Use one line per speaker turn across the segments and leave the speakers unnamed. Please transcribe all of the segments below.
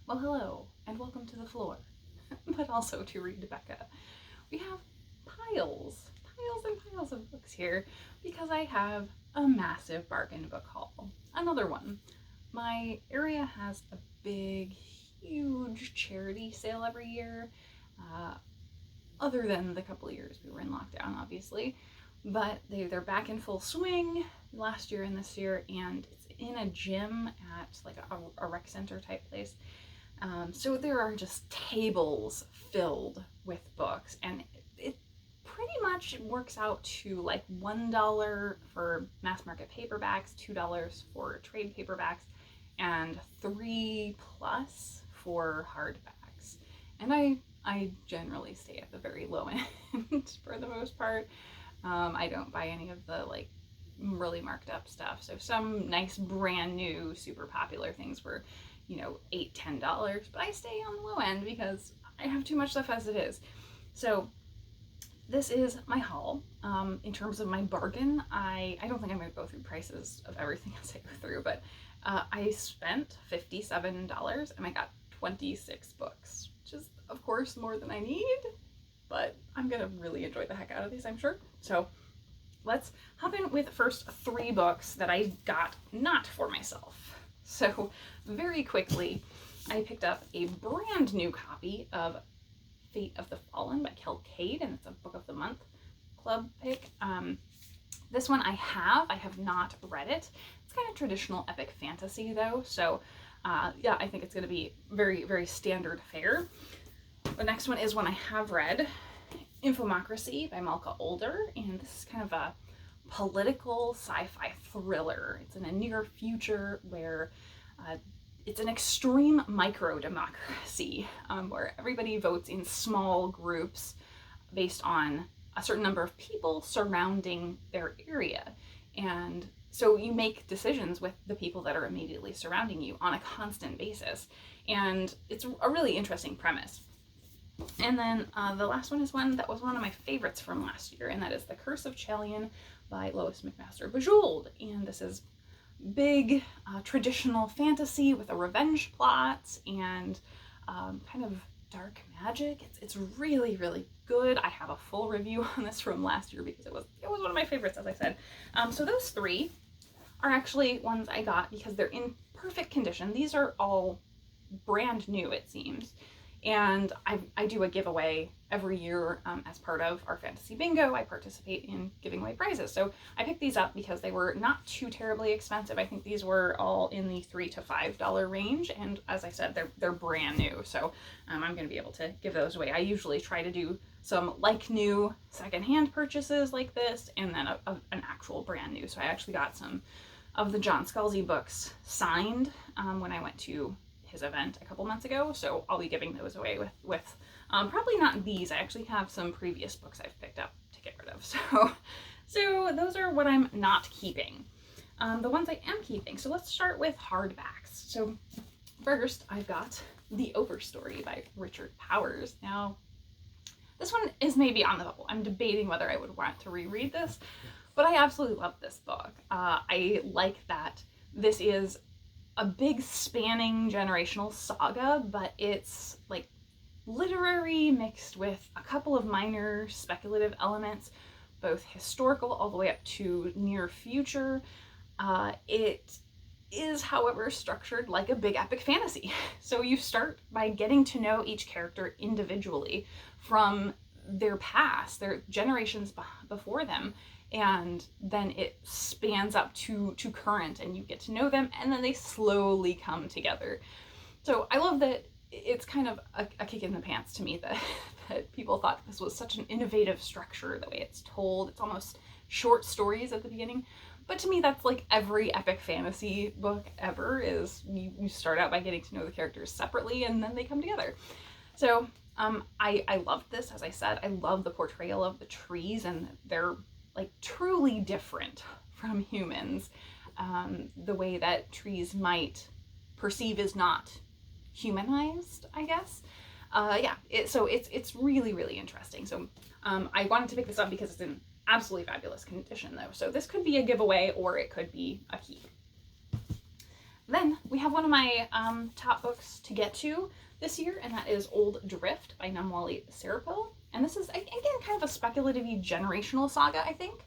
Well, hello, and welcome to the floor, but also to Read Becca. We have piles and piles of books here because I have a massive bargain book haul. Another one. My area has a big, huge charity sale every year, other than the couple of years we were in lockdown, obviously. But they're back in full swing last year and this year, and it's in a gym at like a rec center type place. So there are just tables filled with books, and it pretty much works out to like $1 for mass market paperbacks, $2 for trade paperbacks, and $3+ for hardbacks. And I generally stay at the very low end for the most part. I don't buy any of the like really marked up stuff. So some nice brand new super popular things were, $8-10, but I stay on the low end because I have too much stuff as it is. So this is my haul. In terms of my bargain, I don't think I'm going to go through prices of everything as I go through, but I spent $57 and I got 26 books, which is of course more than I need, but I'm going to really enjoy the heck out of these, I'm sure. So let's hop in with the first 3 books that I got not for myself. So very quickly, I picked up a brand new copy of Fate of the Fallen by Kelcade, and it's a Book of the Month club pick. This one I have not read it. It's kind of traditional epic fantasy though, so yeah, I think it's going to be very, very standard fare. The next one is one I have read, Infomocracy by Malka Older, and this is kind of a political sci-fi thriller. It's in a near future where it's an extreme micro-democracy where everybody votes in small groups based on a certain number of people surrounding their area. And so you make decisions with the people that are immediately surrounding you on a constant basis. And it's a really interesting premise. And then the last one is one that was one of my favorites from last year, and that is The Curse of Chelian by Lois McMaster Bujold. And this is big traditional fantasy with a revenge plot and kind of dark magic. It's really, really good. I have a full review on this from last year because it was one of my favorites, as I said. So those 3 are actually ones I got because they're in perfect condition. These are all brand new, it seems. And I do a giveaway every year as part of our fantasy bingo. I participate in giving away prizes. So I picked these up because they were not too terribly expensive. I think these were all in the $3 to $5 range. And as I said, they're brand new. So I'm going to be able to give those away. I usually try to do some like new secondhand purchases like this, and then an actual brand new. So I actually got some of the John Scalzi books signed when I went to his event a couple months ago, so I'll be giving those away with probably not these. I actually have some previous books I've picked up to get rid of, so those are what I'm not keeping. The ones I am keeping, so let's start with hardbacks. So first I've got The Overstory by Richard Powers. Now this one is maybe on the bubble. I'm debating whether I would want to reread this, but I absolutely love this book. I like that this is a big spanning generational saga, but it's like literary mixed with a couple of minor speculative elements, both historical all the way up to near future. It is, however, structured like a big epic fantasy. So you start by getting to know each character individually from their past, their generations before them, and then it spans up to current, and you get to know them, and then they slowly come together. So I love that it's kind of a kick in the pants to me that people thought this was such an innovative structure, the way it's told. It's almost short stories at the beginning, but to me that's like every epic fantasy book ever, is you start out by getting to know the characters separately and then they come together. So I loved this. As I said, I love the portrayal of the trees, and they're like truly different from humans. The way that trees might perceive is not humanized, I guess. Yeah, so it's really, really interesting. So I wanted to pick this up because it's in absolutely fabulous condition though. So this could be a giveaway or it could be a keep. Then we have one of my top books to get to this year, and that is Old Drift by Namwali Serapil. And this is, again, kind of a speculative generational saga, I think.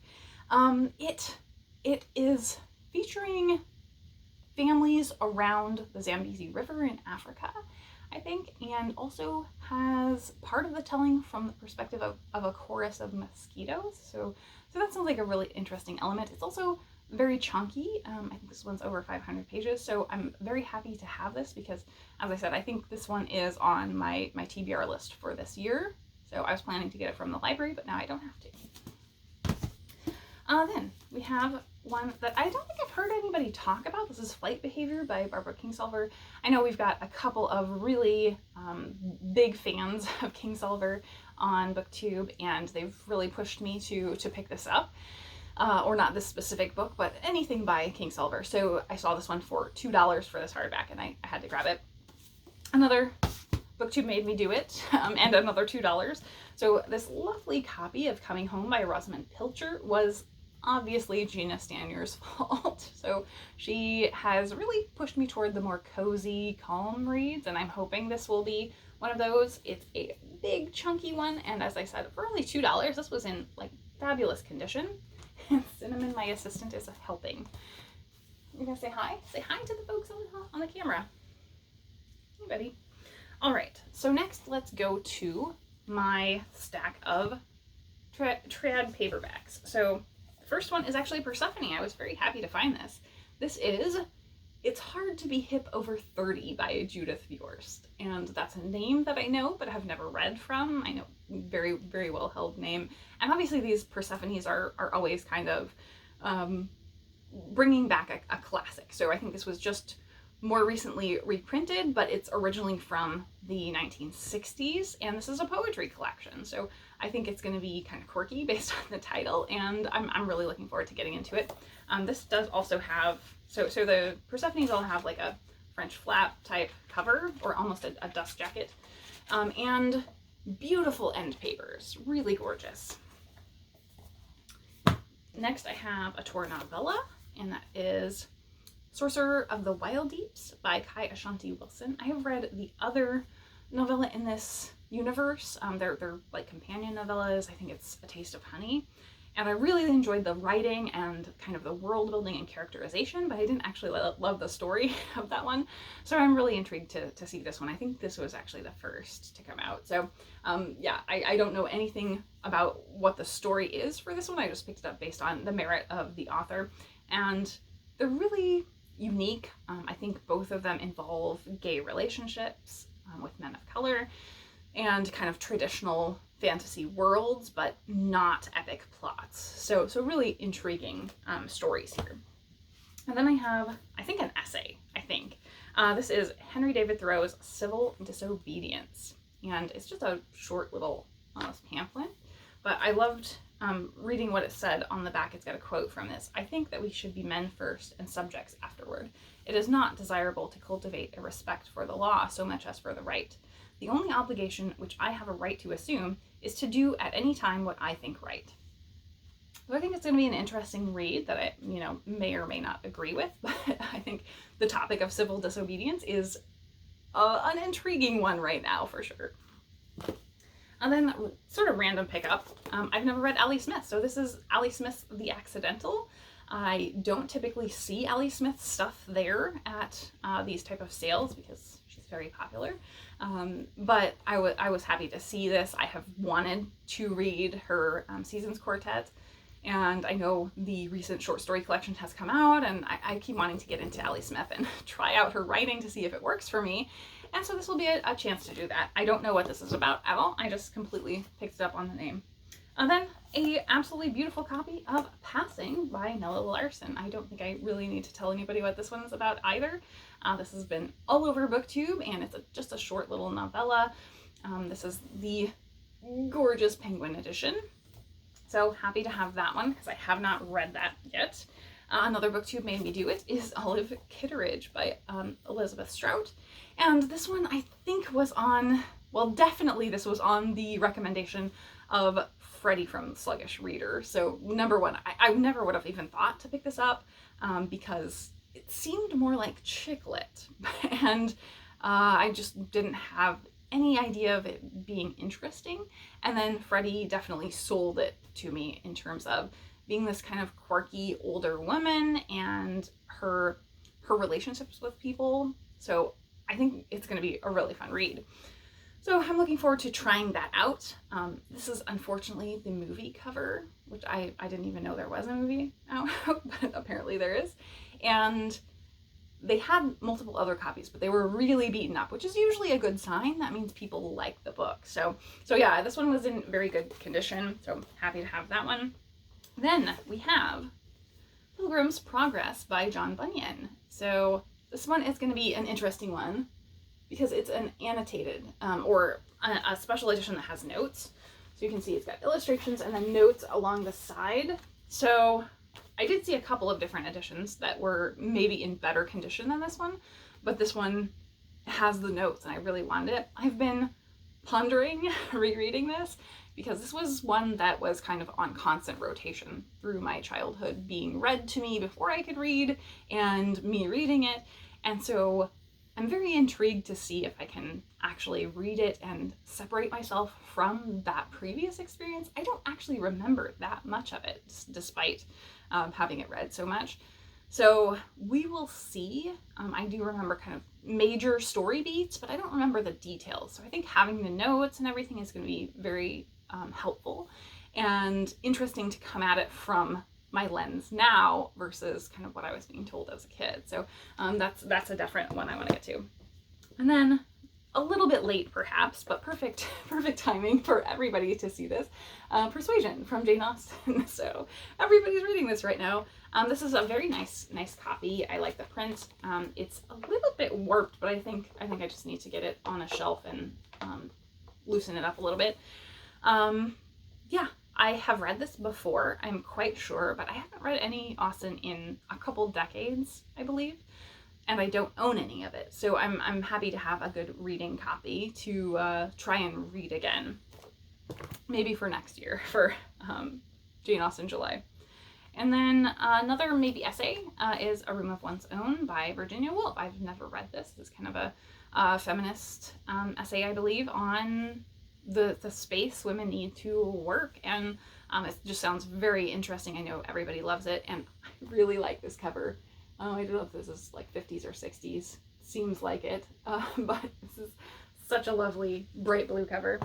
It is featuring families around the Zambezi River in Africa, I think, and also has part of the telling from the perspective of a chorus of mosquitoes. So that sounds like a really interesting element. It's also very chunky. I think this one's over 500 pages, so I'm very happy to have this because, as I said, I think this one is on my TBR list for this year. So I was planning to get it from the library, but now I don't have to. Then we have one that I don't think I've heard anybody talk about. This is Flight Behavior by Barbara Kingsolver. I know we've got a couple of really big fans of Kingsolver on BookTube, and they've really pushed me to pick this up. Or not this specific book, but anything by Kingsolver. So I saw this one for $2 for this hardback, and I had to grab it. Another BookTube made me do it, and another $2. So this lovely copy of Coming Home by Rosamund Pilcher was obviously Gina Stanier's fault. So she has really pushed me toward the more cozy, calm reads, and I'm hoping this will be one of those. It's a big, chunky one, and as I said, for only $2, this was in like fabulous condition. And Cinnamon, my assistant, is helping. You're gonna say hi? Say hi to the folks on the camera. Hey, buddy. All right, so next let's go to my stack of trad paperbacks. So the first one is actually Persephone. I was very happy to find this. This is It's Hard to Be Hip Over 30 by Judith Viorst. And that's a name that I know, but have never read from. I know, very, very well held name. And obviously these Persephones are always kind of bringing back a classic. So I think this was just more recently reprinted, but it's originally from the 1960s, and this is a poetry collection. So I think it's going to be kind of quirky based on the title, and I'm really looking forward to getting into it. This does also have, so the Persephones all have like a French flap type cover, or almost a dust jacket, and beautiful end papers, really gorgeous. Next I have a Tor novella, and that is Sorcerer of the Wild Deeps by Kai Ashanti Wilson. I have read the other novella in this universe. They're like companion novellas. I think it's A Taste of Honey. And I really enjoyed the writing and kind of the world building and characterization, but I didn't actually love the story of that one. So I'm really intrigued to see this one. I think this was actually the first to come out. So yeah, I don't know anything about what the story is for this one. I just picked it up based on the merit of the author. And they're really unique. I think both of them involve gay relationships with men of color and kind of traditional fantasy worlds, but not epic plots. So really intriguing stories here. And then I have, I think, an essay, I think. This is Henry David Thoreau's Civil Disobedience. And it's just a short little pamphlet, but I loved reading what it said on the back. It's got a quote from this. I think that we should be men first and subjects afterward. It is not desirable to cultivate a respect for the law so much as for the right. The only obligation which I have a right to assume is to do at any time what I think right. So I think it's going to be an interesting read that I, may or may not agree with, but I think the topic of civil disobedience is an intriguing one right now for sure. And then sort of random pickup, I've never read Allie Smith. So this is Allie Smith's The Accidental. I don't typically see Allie Smith's stuff there at these type of sales because she's very popular. But I was happy to see this. I have wanted to read her Seasons Quartet, and I know the recent short story collection has come out, and I keep wanting to get into Allie Smith and try out her writing to see if it works for me. And so this will be a chance to do that. I don't know what this is about at all. I just completely picked it up on the name. And then a absolutely beautiful copy of Passing by Nella Larson. I don't think I really need to tell anybody what this one is about either. This has been all over BookTube, and it's just a short little novella. This is the gorgeous Penguin edition. So happy to have that one because I have not read that yet. Another BookTube made me do it is Olive Kitterage by Elizabeth Strout. And this one I think was on, well, definitely this was on the recommendation of Freddie from Sluggish Reader. So number one, I never would have even thought to pick this up because it seemed more like chick lit, and I just didn't have any idea of it being interesting. And then Freddie definitely sold it to me in terms of being this kind of quirky older woman and her relationships with people. So I think it's going to be a really fun read. So I'm looking forward to trying that out. This is unfortunately the movie cover, which I didn't even know there was a movie out, but apparently there is. And they had multiple other copies, but they were really beaten up, which is usually a good sign. That means people like the book. So yeah, this one was in very good condition, so I'm happy to have that one. Then we have Pilgrims Progress by John Bunyan. So this one is going to be an interesting one because it's an annotated or a special edition that has notes. So you can see it's got illustrations and then notes along the side. So I did see a couple of different editions that were maybe in better condition than this one, but this one has the notes and I really wanted it. I've been pondering rereading this because this was one that was kind of on constant rotation through my childhood, being read to me before I could read and me reading it. And so I'm very intrigued to see if I can actually read it and separate myself from that previous experience. I don't actually remember that much of it, despite having it read so much. So we will see. I do remember kind of major story beats, but I don't remember the details. So I think having the notes and everything is going to be very helpful and interesting to come at it from my lens now versus kind of what I was being told as a kid. So that's a different one I want to get to. And then a little bit late perhaps, but perfect timing for everybody to see this. Persuasion from Jane Austen. So everybody's reading this right now. This is a very nice copy. I like the print. It's a little bit warped, but I think I just need to get it on a shelf and loosen it up a little bit. Yeah, I have read this before, I'm quite sure, but I haven't read any Austen in a couple decades, I believe. And I don't own any of it. So I'm happy to have a good reading copy to try and read again. Maybe for next year, for Jane Austen July. And then another maybe essay is A Room of One's Own by Virginia Woolf. I've never read this. It's kind of a feminist essay, I believe, on the space women need to work. And it just sounds very interesting. I know everybody loves it. And I really like this cover. I don't know if this is like 50s or 60s. Seems like it. But this is such a lovely bright blue cover.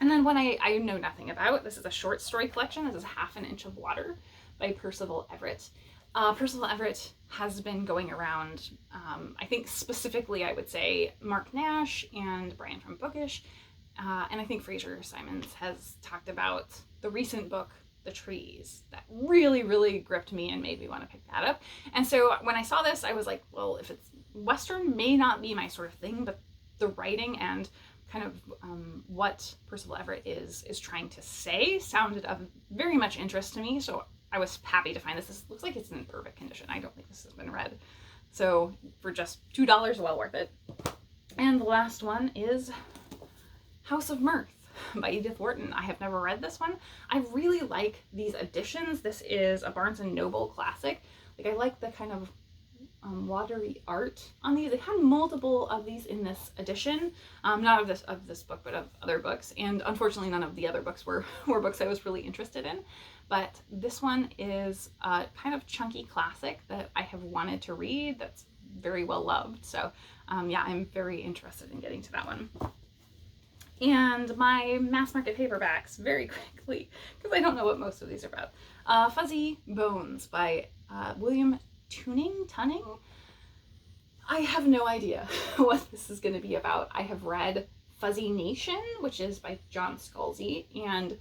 And then one I know nothing about. This is a short story collection. This is Half an Inch of Water by Percival Everett. Percival Everett has been going around, I think specifically I would say Mark Nash and Brian from Bookish. And I think Fraser Simons has talked about the recent book, The Trees, that really, really gripped me and made me want to pick that up. And so when I saw this, I was like, well, if it's Western, may not be my sort of thing, but the writing and kind of what Percival Everett is trying to say sounded of very much interest to me. So I was happy to find this. This looks like it's in perfect condition. I don't think this has been read. So for just $2, well worth it. And the last one is House of Mirth by Edith Wharton. I have never read this one. I really like these editions. This is a Barnes & Noble classic. Like, I like the kind of watery art on these. They had multiple of these in this edition, not of this book, but of other books. And unfortunately, none of the other books were books I was really interested in. But this one is a kind of chunky classic that I have wanted to read. That's very well loved. So yeah, I'm very interested in getting to that one. And my mass market paperbacks, very quickly, because I don't know what most of these are about. Fuzzy Bones by William Tunning? I have no idea what this is going to be about. I have read Fuzzy Nation, which is by John Scalzi, and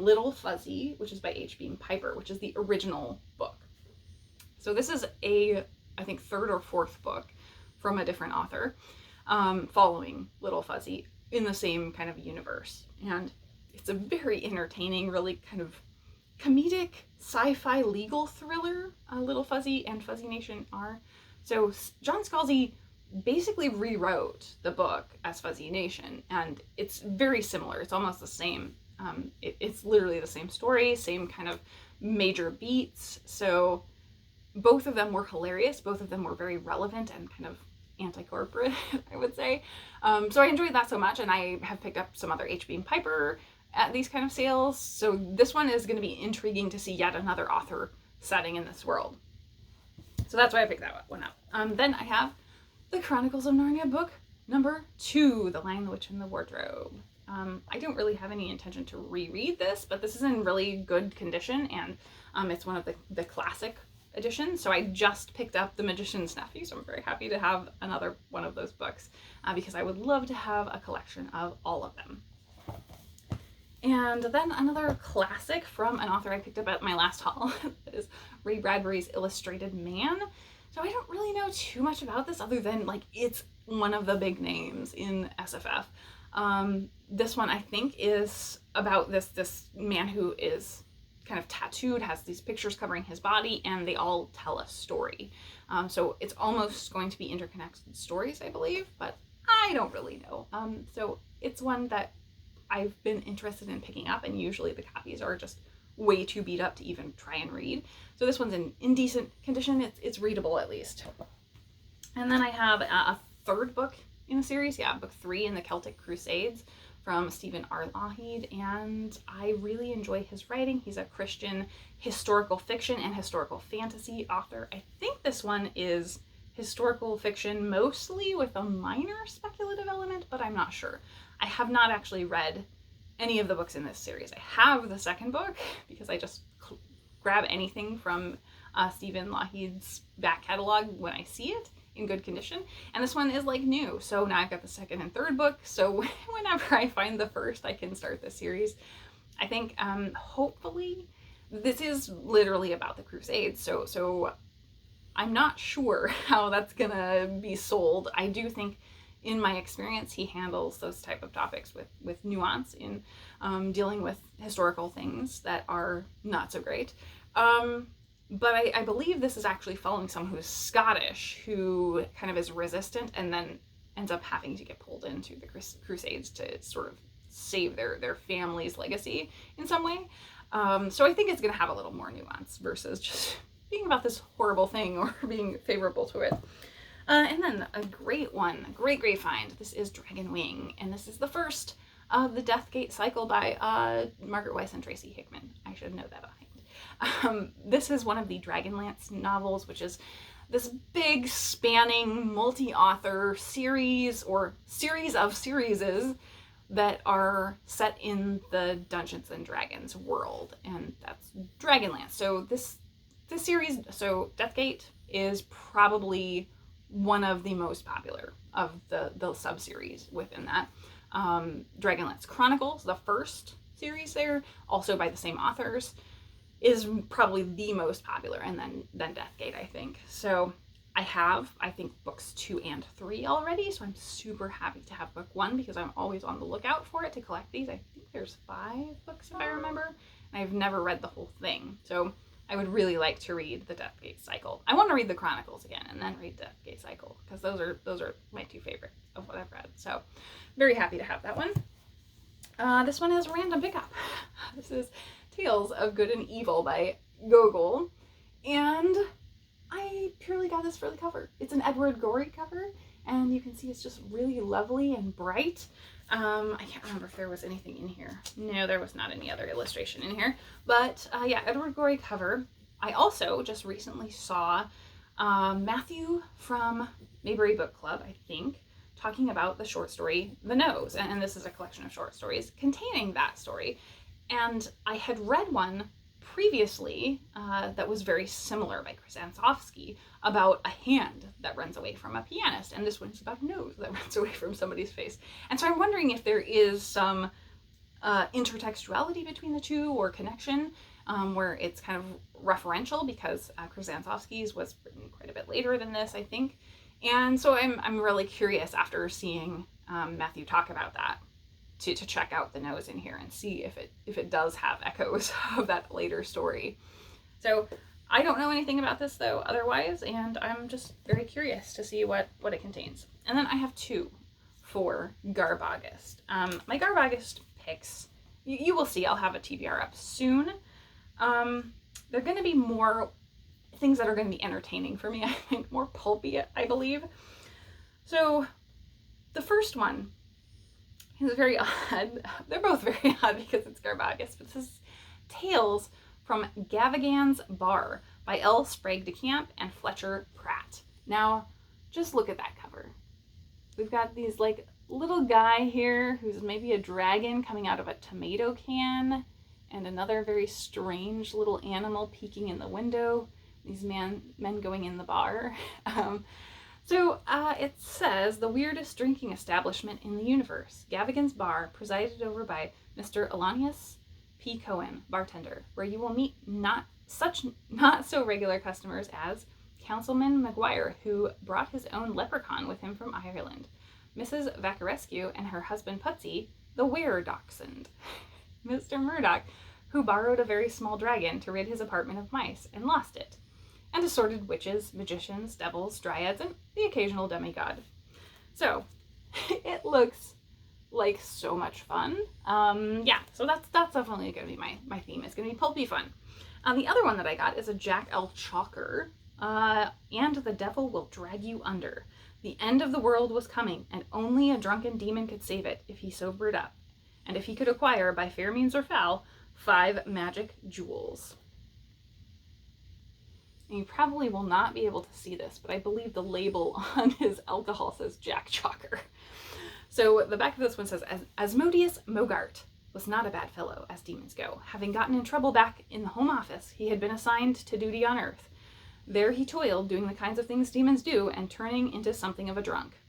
Little Fuzzy, which is by H. Beam Piper, which is the original book. So this is I think, third or fourth book from a different author, following Little Fuzzy in the same kind of universe. And it's a very entertaining, really kind of comedic sci-fi legal thriller, Little Fuzzy and Fuzzy Nation are. So John Scalzi basically rewrote the book as Fuzzy Nation, and it's very similar. It's almost the same. It's literally the same story, same kind of major beats. So both of them were hilarious. Both of them were very relevant and kind of anti-corporate, I would say. So I enjoyed that so much, and I have picked up some other H.B. and Piper at these kind of sales. So this one is going to be intriguing to see yet another author setting in this world. So that's why I picked that one up. Then I have the Chronicles of Narnia book number 2, The Lion, the Witch, and the Wardrobe. I don't really have any intention to reread this, but this is in really good condition, and it's one of the classic editions. So I just picked up The Magician's Nephew, so I'm very happy to have another one of those books because I would love to have a collection of all of them. And then another classic from an author I picked up at my last haul is Ray Bradbury's Illustrated Man. So I don't really know too much about this other than like it's one of the big names in SFF. This one I think is about this man who is kind of tattooed, has these pictures covering his body, and they all tell a story. So it's almost going to be interconnected stories, I believe, but I don't really know. So it's one that I've been interested in picking up, and usually the copies are just way too beat up to even try and read. So this one's in decent condition. It's readable at least. And then I have a third book in the series, book 3 in the Celtic Crusades from Stephen R. Lougheed, and I really enjoy his writing. He's a Christian historical fiction and historical fantasy author. I think this one is historical fiction mostly with a minor speculative element, but I'm not sure. I have not actually read any of the books in this series. I have the second book because I just grab anything from Stephen Lougheed's back catalog when I see it in good condition. And this one is like new. So now I've got the second and third book. So whenever I find the first, I can start this series. I think hopefully this is literally about the Crusades. So I'm not sure how that's gonna be sold. I do think in my experience, he handles those type of topics with nuance in dealing with historical things that are not so great. But I believe this is actually following someone who's Scottish, who kind of is resistant and then ends up having to get pulled into the Crusades to sort of save their family's legacy in some way. So I think it's going to have a little more nuance versus just being about this horrible thing or being favorable to it. And then a great one, a great find. This is Dragon Wing, and this is the first of the Deathgate cycle by Margaret Weis and Tracy Hickman. I should know that offhand. This is one of the Dragonlance novels, which is this big spanning multi-author series or series of serieses that are set in the Dungeons and Dragons world, and that's Dragonlance. So this series, so Deathgate is probably one of the most popular of the sub-series within that. Dragonlance Chronicles, the first series there, also by the same authors, is probably the most popular, and then Deathgate, I think. So I have, I think, books 2 and 3 already, so I'm super happy to have book 1 because I'm always on the lookout for it to collect these. I think there's 5 books if I remember, and I've never read the whole thing. So I would really like to read the Deathgate cycle. I want to read the Chronicles again and then read Deathgate cycle because those are my 2 favorites of what I've read. So very happy to have that one. This one is random pickup. This is Tales of Good and Evil by Gogol, and I purely got this for the cover. It's an Edward Gorey cover, and you can see it's just really lovely and bright. I can't remember if there was anything in here. No, there was not any other illustration in here. But yeah, Edward Gorey cover. I also just recently saw Matthew from Mayberry Book Club, I think, talking about the short story The Nose. And this is a collection of short stories containing that story. And I had read one previously that was very similar by Krzyzanowski about a hand that runs away from a pianist, and this one's about a nose that runs away from somebody's face. And so I'm wondering if there is some intertextuality between the two or connection where it's kind of referential because Krzyzanowski's was written quite a bit later than this, I think. And so I'm really curious after seeing Matthew talk about that to check out the nose in here and see if it does have echoes of that later story. So I don't know anything about this though otherwise, and I'm just very curious to see what it contains. And then I have 2 for Garb August. My Garb August picks, you will see, I'll have a TBR up soon. They're going to be more things that are going to be entertaining for me, I think, more pulpy, I believe. So the first one is very odd. They're both very odd because it's Garbagus, but this is Tales from Gavigan's Bar by L. Sprague de Camp and Fletcher Pratt. Now, just look at that cover. We've got these like little guy here who's maybe a dragon coming out of a tomato can, and another very strange little animal peeking in the window. These men going in the bar. It says, the weirdest drinking establishment in the universe, Gavigan's Bar, presided over by Mr. Elanius P. Cohen, bartender, where you will meet not so regular customers as Councilman Maguire, who brought his own leprechaun with him from Ireland, Mrs. Vacarescu and her husband Putsy, the were-dachshund, Mr. Murdoch, who borrowed a very small dragon to rid his apartment of mice and lost it, and assorted witches, magicians, devils, dryads, and the occasional demigod. So, it looks like so much fun. So that's definitely going to be my theme. It's going to be pulpy fun. The other one that I got is a Jack L. Chalker, and the devil will drag you under. The end of the world was coming, and only a drunken demon could save it if he sobered up, and if he could acquire, by fair means or foul, 5 magic jewels. And you probably will not be able to see this, but I believe the label on his alcohol says Jack Chalker. So the back of this one says, Asmodeus Mogart was not a bad fellow, as demons go. Having gotten in trouble back in the home office, he had been assigned to duty on Earth. There he toiled, doing the kinds of things demons do, and turning into something of a drunk.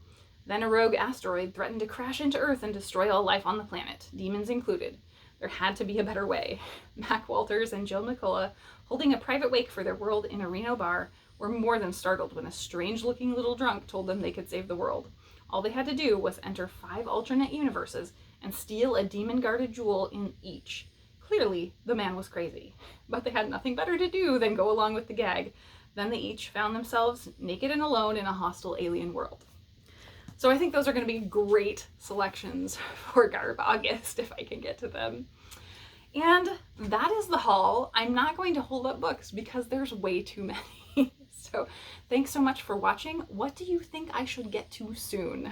Then a rogue asteroid threatened to crash into Earth and destroy all life on the planet, demons included. There had to be a better way. Mac Walters and Jill McCullough, holding a private wake for their world in a Reno bar, were more than startled when a strange-looking little drunk told them they could save the world. All they had to do was enter 5 alternate universes and steal a demon-guarded jewel in each. Clearly, the man was crazy, but they had nothing better to do than go along with the gag. Then they each found themselves naked and alone in a hostile alien world. So I think those are going to be great selections for Garb August, if I can get to them. And that is the haul. I'm not going to hold up books because there's way too many. So thanks so much for watching. What do you think I should get to soon?